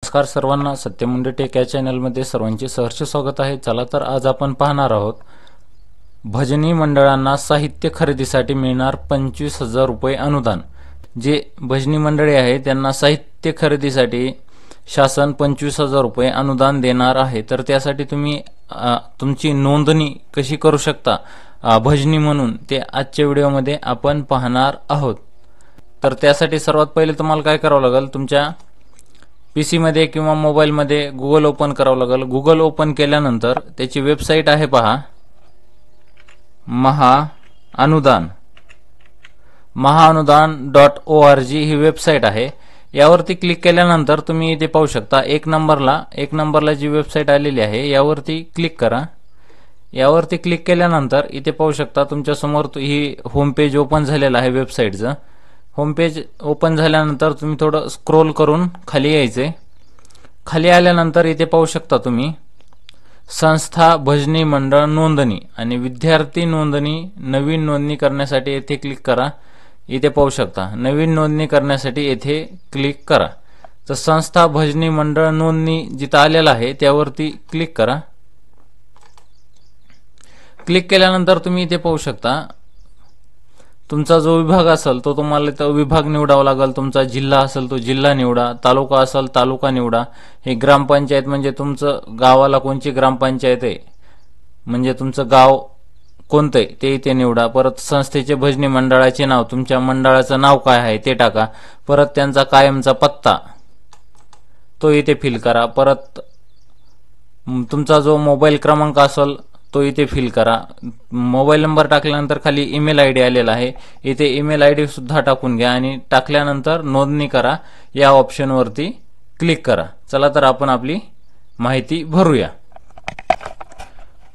नमस्कार सर्वांना, सत्यमुंडे टेक या चॅनलमध्ये सर्वांचे सहर्ष स्वागत आहे। चला तर आज आपण पाहणार आहोत भजनी मंडळांना साहित्य खरेदीसाठी मिळणार 25,000 रुपये अनुदान। जे भजनी मंडळे आहे त्यांना साहित्य खरेदीसाठी शासन 25,000 रुपये अनुदान देणार आहे। तर त्यासाठी तुम्ही तुमची नोंदणी कशी करू शकता भजनी म्हणून ते आजच्या व्हिडिओमध्ये आपण पाहणार आहोत। तर त्यासाठी सर्वात पहिले तुम्हाला काय करावं लागेल, तुमच्या पीसी मध्ये किंवा मोबाईल मध्ये गूगल ओपन करावं लागेल। गूगल ओपन केल्यानंतर त्याची वेबसाईट आहे पहा, महाअनुदान.org ही वेबसाईट आहे। यावरती क्लिक केल्यानंतर तुम्ही इथे पाहू शकता एक नंबरला जी वेबसाईट आलेली आहे यावरती क्लिक करा। यावरती क्लिक केल्यानंतर इथे पाहू शकता तुमच्या समोर ही होम पेज ओपन झालेलं आहे वेबसाईटचं। होम पेज ओपन झाल्यानंतर तुम्ही थोडं स्क्रोल करून खाली यायचे। खाली आल्यानंतर इथे पाहू शकता तुम्ही संस्था भजनी मंडळ नोंदणी आणि विद्यार्थी नोंदणी, नवीन नोंदणी करण्यासाठी येथे क्लिक करा। इथे पाहू शकता नवीन नोंदणी करण्यासाठी येथे क्लिक करा। तर संस्था भजनी मंडळ नोंदणी जिथं आलेला आहे त्यावरती क्लिक करा। क्लिक केल्यानंतर तुम्ही इथे पाहू शकता तुमचा जो विभाग असेल तो तुम्हाला तो विभाग निवडावा लागेल। तुमचा जिल्हा असेल तो जिल्हा निवडा, तालुका असेल तालुका निवडा। हे ग्रामपंचायत म्हणजे तुमचं गावाला कोणची ग्रामपंचायत आहे म्हणजे तुमचं गाव कोणते ते इथे निवडा। परत संस्थेचे भजनी मंडळाचे नाव, तुमच्या मंडळाचं नाव काय आहे ते टाका। परत त्यांचा कायमचा पत्ता तो इथे फिल करा। परत तुमचा जो मोबाईल क्रमांक असेल तो इथे फिल करा। मोबाईल नंबर टाकल्यानंतर खाली ईमेल आयडी आलेला आहे, इथे ईमेल आयडी सुद्धा टाकून घ्या आणि टाकल्यानंतर नोंदणी करा या ऑप्शन वरती क्लिक करा। चला तर आपण आपली माहिती भरूया।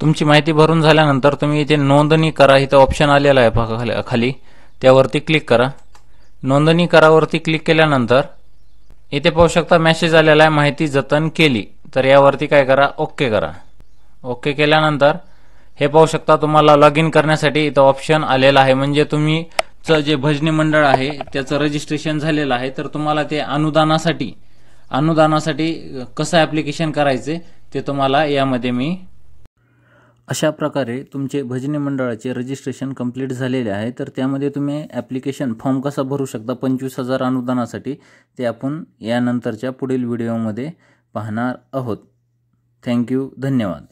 तुमची माहिती भरून झाल्यानंतर तुम्ही इथे नोंदणी करा इथे ऑप्शन आलेला आहे खाली, त्यावरती क्लिक करा। नोंदणी करावरती क्लिक केल्यानंतर इथे पाहू शकता मेसेज आलेला आहे, माहिती जतन केली। तर यावरती काय करा, ओके करा। ओके केल्यानंतर हे पाहू शकता तुम्हाला लॉग इन करण्यासाठी इथं ऑप्शन आलेला आहे। म्हणजे तुम्ही जे भजनी मंडळ आहे त्याचं रजिस्ट्रेशन झालेलं आहे। तर तुम्हाला ते अनुदानासाठी कसं ऍप्लिकेशन करायचे ते तुम्हाला यामध्ये मी अशा प्रकारे तुमचे भजनी मंडळाचे रजिस्ट्रेशन कंप्लीट झालेले आहे। तर त्यामध्ये तुम्ही ऍप्लिकेशन फॉर्म कसा भरू शकता 25,000 अनुदानासाठी ते आपण यानंतरच्या पुढील व्हिडिओमध्ये पाहणार आहोत। थँक्यू, धन्यवाद।